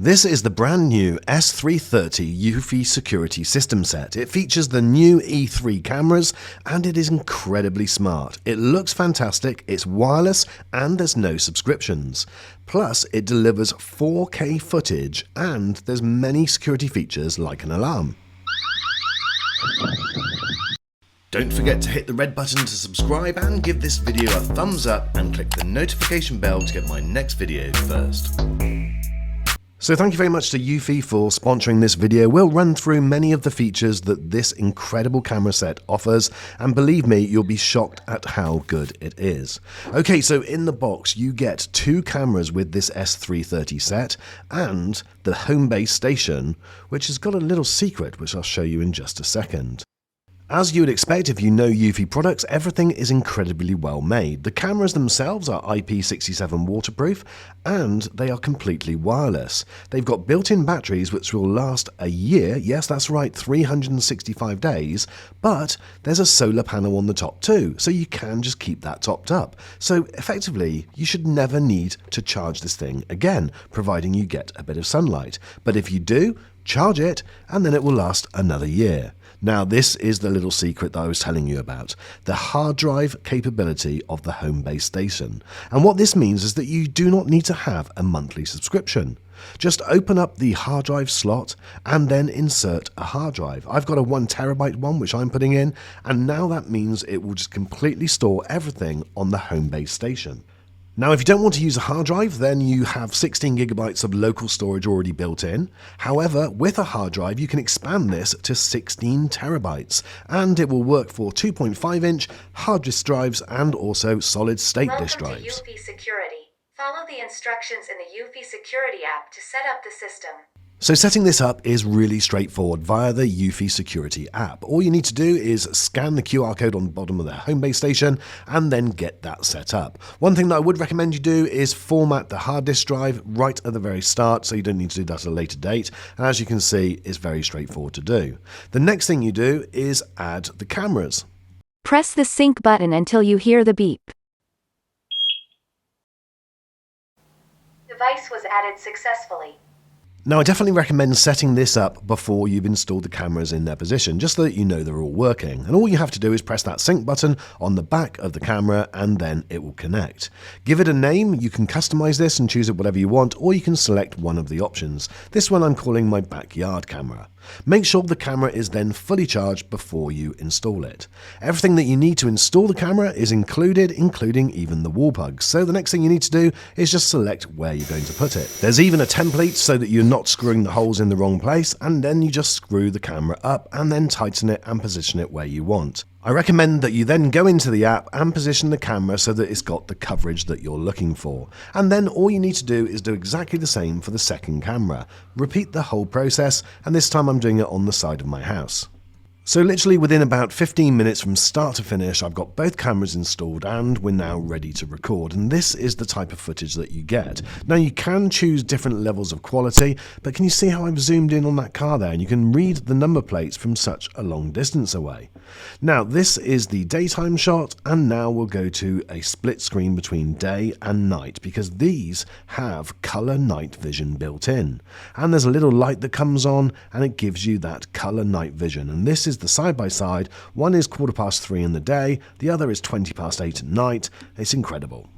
This is the brand new S330 Eufy security system set. It features the new E3 cameras and it is incredibly smart. It looks fantastic, it's wireless and there's no subscriptions. Plus it delivers 4K footage and there's many security features like an alarm. Don't forget to hit the red button to subscribe and give this video a thumbs up and click the notification bell to get my next video first. So thank you very much to Eufy for sponsoring this video. We'll run through many of the features that this incredible camera set offers, and believe me, you'll be shocked at how good it is. Okay, so in the box you get 2 cameras with this S330 set and the Homebase Station, which has got a little secret which I'll show you in just a second. As you would expect if you know Eufy products, everything is incredibly well made. The cameras themselves are IP67 waterproof and they are completely wireless. They've got built-in batteries which will last a year, yes that's right, 365 days, but there's a solar panel on the top too, so you can just keep that topped up. So effectively, you should never need to charge this thing again, providing you get a bit of sunlight. But if you do, charge it and then it will last another year. Now this is the little secret that I was telling you about, the hard drive capability of the Homebase Station. And what this means is that you do not need to have a monthly subscription. Just open up the hard drive slot and then insert a hard drive. I've got a 1TB one which I'm putting in, and now that means it will just completely store everything on the Homebase Station. Now if you don't want to use a hard drive, then you have 16 GB of local storage already built in. However, with a hard drive you can expand this to 16 TB and it will work for 2.5-inch hard disk drives and also solid state disk drives. Welcome to Eufy Security. Follow the instructions in the Eufy Security app to set up the system. So setting this up is really straightforward via the Eufy Security app. All you need to do is scan the QR code on the bottom of the Homebase Station and then get that set up. One thing that I would recommend you do is format the hard disk drive right at the very start, so you don't need to do that at a later date. And as you can see, it's very straightforward to do. The next thing you do is add the cameras. Press the sync button until you hear the beep. Device was added successfully. Now I definitely recommend setting this up before you've installed the cameras in their position, just so that you know they're all working. And all you have to do is press that sync button on the back of the camera and then it will connect. Give it a name, you can customize this and choose it whatever you want, or you can select one of the options. This one I'm calling my backyard camera. Make sure the camera is then fully charged before you install it. Everything that you need to install the camera is included, including even the wall plugs. So the next thing you need to do is just select where you're going to put it. There's even a template so that you're not screwing the holes in the wrong place, and then you just screw the camera up and then tighten it and position it where you want. I recommend that you then go into the app and position the camera so that it's got the coverage that you're looking for. And then all you need to do is do exactly the same for the second camera. Repeat the whole process, and this time I'm doing it on the side of my house. So literally within about 15 minutes from start to finish, I've got both cameras installed and we're now ready to record. And this is the type of footage that you get. Now you can choose different levels of quality, but can you see how I've zoomed in on that car there? And you can read the number plates from such a long distance away. Now this is the daytime shot, and now we'll go to a split screen between day and night because these have color night vision built in. And there's a little light that comes on and it gives you that color night vision. And this is the side-by-side. One is 3:15 in the day, the other is 8:20 at night. It's incredible.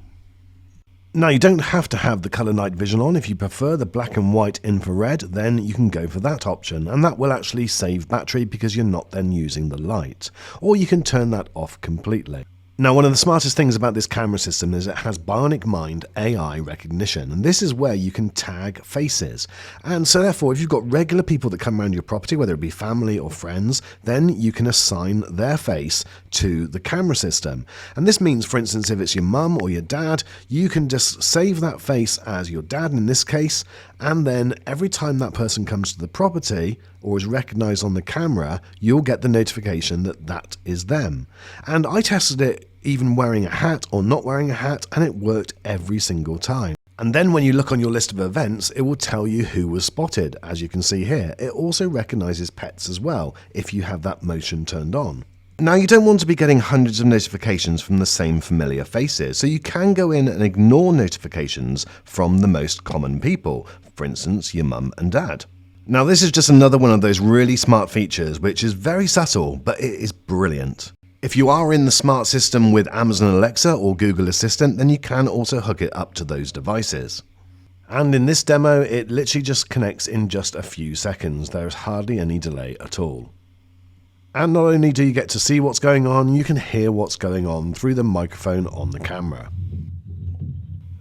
Now you don't have to have the color night vision on. If you prefer the black and white infrared, then you can go for that option, and that will actually save battery because you're not then using the light. Or you can turn that off completely. Now, one of the smartest things about this camera system is it has Bionic Mind AI recognition, and this is where you can tag faces. And so therefore, if you've got regular people that come around your property, whether it be family or friends, then you can assign their face to the camera system. And this means, for instance, if it's your mum or your dad, you can just save that face as your dad in this case, and then every time that person comes to the property or is recognized on the camera, you'll get the notification that that is them. And I tested it even wearing a hat or not wearing a hat, and it worked every single time. And then when you look on your list of events, it will tell you who was spotted, as you can see here. It also recognizes pets as well, if you have that motion turned on. Now, you don't want to be getting hundreds of notifications from the same familiar faces, so you can go in and ignore notifications from the most common people, for instance, your mum and dad. Now, this is just another one of those really smart features, which is very subtle, but it is brilliant. If you are in the smart system with Amazon Alexa or Google Assistant, then you can also hook it up to those devices. And in this demo, it literally just connects in just a few seconds. There's hardly any delay at all. And not only do you get to see what's going on, you can hear what's going on through the microphone on the camera.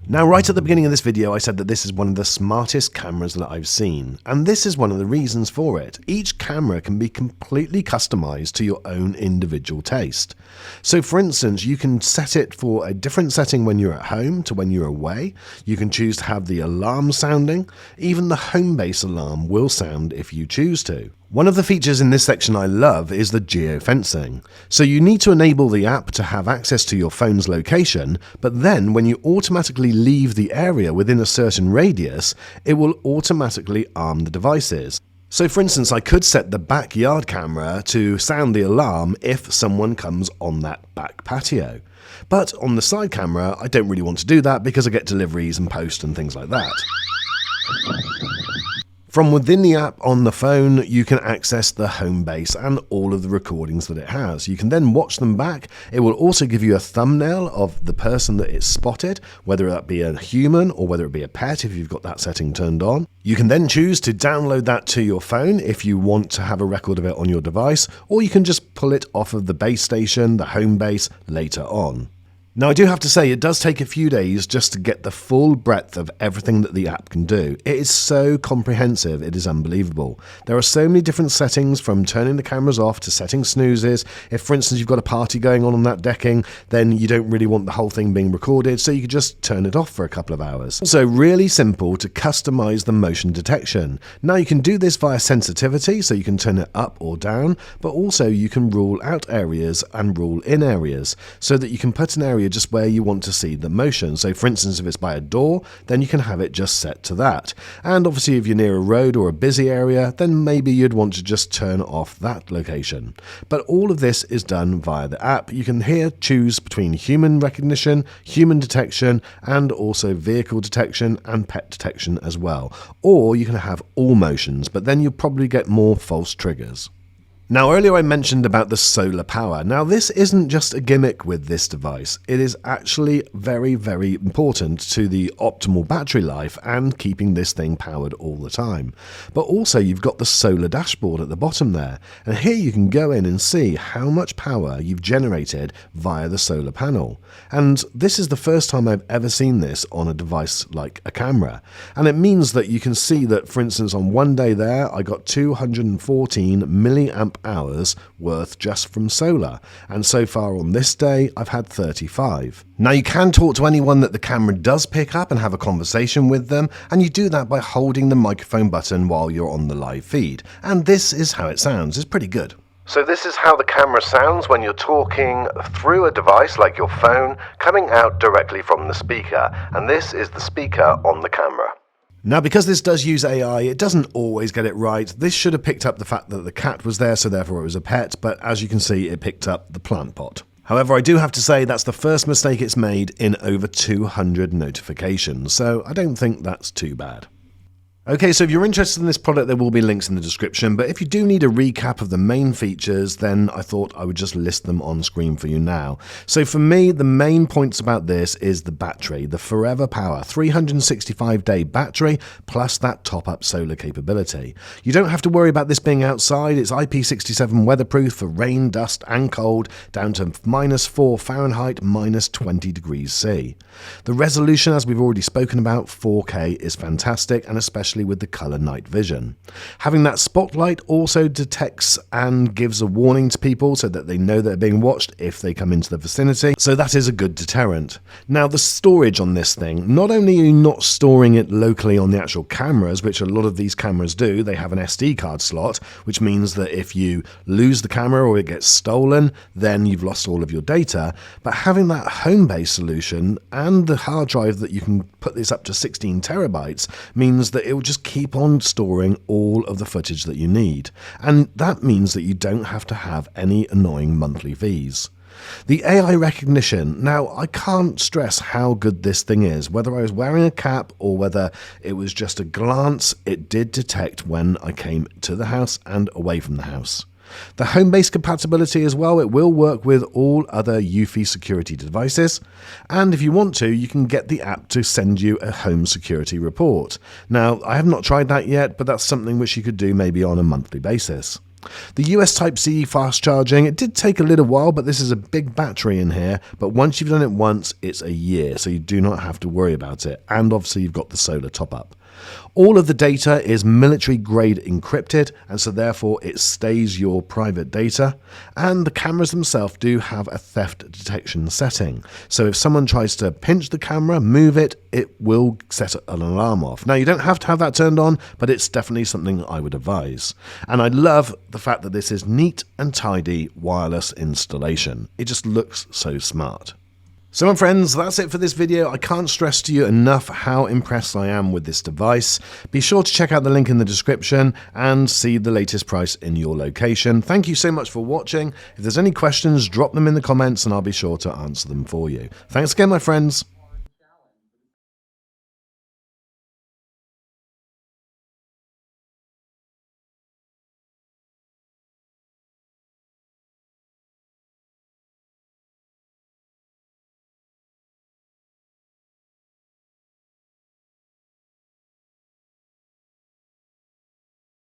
Now, right at the beginning of this video, I said that this is one of the smartest cameras that I've seen, and this is one of the reasons for it. Each camera can be completely customized to your own individual taste. So for instance, you can set it for a different setting when you're at home to when you're away. You can choose to have the alarm sounding. Even the Homebase alarm will sound if you choose to. One of the features in this section I love is the geofencing. So you need to enable the app to have access to your phone's location, but then when you automatically leave the area within a certain radius, it will automatically arm the devices. So for instance, I could set the backyard camera to sound the alarm if someone comes on that back patio. But on the side camera, I don't really want to do that because I get deliveries and post and things like that. From within the app on the phone, you can access the Homebase and all of the recordings that it has. You can then watch them back. It will also give you a thumbnail of the person that it's spotted, whether that be a human or whether it be a pet if you've got that setting turned on. You can then choose to download that to your phone if you want to have a record of it on your device, or you can just pull it off of the base station, the Homebase, later on. Now, I do have to say, it does take a few days just to get the full breadth of everything that the app can do. It is so comprehensive, it is unbelievable. There are so many different settings, from turning the cameras off to setting snoozes. If, for instance, you've got a party going on that decking, then you don't really want the whole thing being recorded, so you could just turn it off for a couple of hours. Also, really simple to customize the motion detection. Now, you can do this via sensitivity, so you can turn it up or down, but also you can rule out areas and rule in areas, so that you can put an area just where you want to see the motion. So for instance, if it's by a door, then you can have it just set to that. And obviously if you're near a road or a busy area, then maybe you'd want to just turn off that location. But all of this is done via the app. You can here choose between human recognition, human detection, and also vehicle detection and pet detection as well. Or you can have all motions, but then you'll probably get more false triggers. Now, earlier I mentioned about the solar power. Now, this isn't just a gimmick with this device. It is actually very, very important to the optimal battery life and keeping this thing powered all the time. But also, you've got the solar dashboard at the bottom there. And here you can go in and see how much power you've generated via the solar panel. And this is the first time I've ever seen this on a device like a camera. And it means that you can see that, for instance, on one day there, I got 214 milliamp hours worth just from solar, and so far on this day I've had 35. Now, you can talk to anyone that the camera does pick up and have a conversation with them, and you do that by holding the microphone button while you're on the live feed, and this is how it sounds. It's pretty good. So this is how the camera sounds when you're talking through a device like your phone, coming out directly from the speaker, and this is the speaker on the camera. Now, because this does use AI, it doesn't always get it right. This should have picked up the fact that the cat was there, so therefore it was a pet, but as you can see, it picked up the plant pot. However, I do have to say that's the first mistake it's made in over 200 notifications, so I don't think that's too bad. Okay, so if you're interested in this product, there will be links in the description, but if you do need a recap of the main features, then I thought I would just list them on screen for you now. So for me, the main points about this is the battery, the Forever Power 365-day battery, plus that top-up solar capability. You don't have to worry about this being outside. It's IP67 weatherproof for rain, dust, and cold, down to -4 Fahrenheit, -20 degrees C. The resolution, as we've already spoken about, 4K, is fantastic, and especially with the color night vision. Having that spotlight also detects and gives a warning to people so that they know they're being watched if they come into the vicinity, so that is a good deterrent. Now, the storage on this thing, not only are you not storing it locally on the actual cameras, which a lot of these cameras do, they have an SD card slot, which means that if you lose the camera or it gets stolen, then you've lost all of your data, but having that Homebase solution and the hard drive that you can put this up to 16 terabytes means that it will just keep on storing all of the footage that you need. And that means that you don't have to have any annoying monthly fees. The AI recognition, now I can't stress how good this thing is. Whether I was wearing a cap or whether it was just a glance, it did detect when I came to the house and away from the house. The Homebase compatibility as well, it will work with all other Eufy security devices, and if you want to, you can get the app to send you a home security report. Now, I have not tried that yet, but that's something which you could do maybe on a monthly basis. The US Type-C fast charging, it did take a little while, but this is a big battery in here, but once you've done it once, it's a year, so you do not have to worry about it, and obviously you've got the solar top-up. All of the data is military-grade encrypted, and so therefore it stays your private data, and the cameras themselves do have a theft detection setting. So if someone tries to pinch the camera, move it, it will set an alarm off. Now, you don't have to have that turned on, but it's definitely something I would advise. And I love the fact that this is neat and tidy wireless installation. It just looks so smart. So my friends, that's it for this video. I can't stress to you enough how impressed I am with this device. Be sure to check out the link in the description and see the latest price in your location. Thank you so much for watching. If there's any questions, drop them in the comments and I'll be sure to answer them for you. Thanks again, my friends.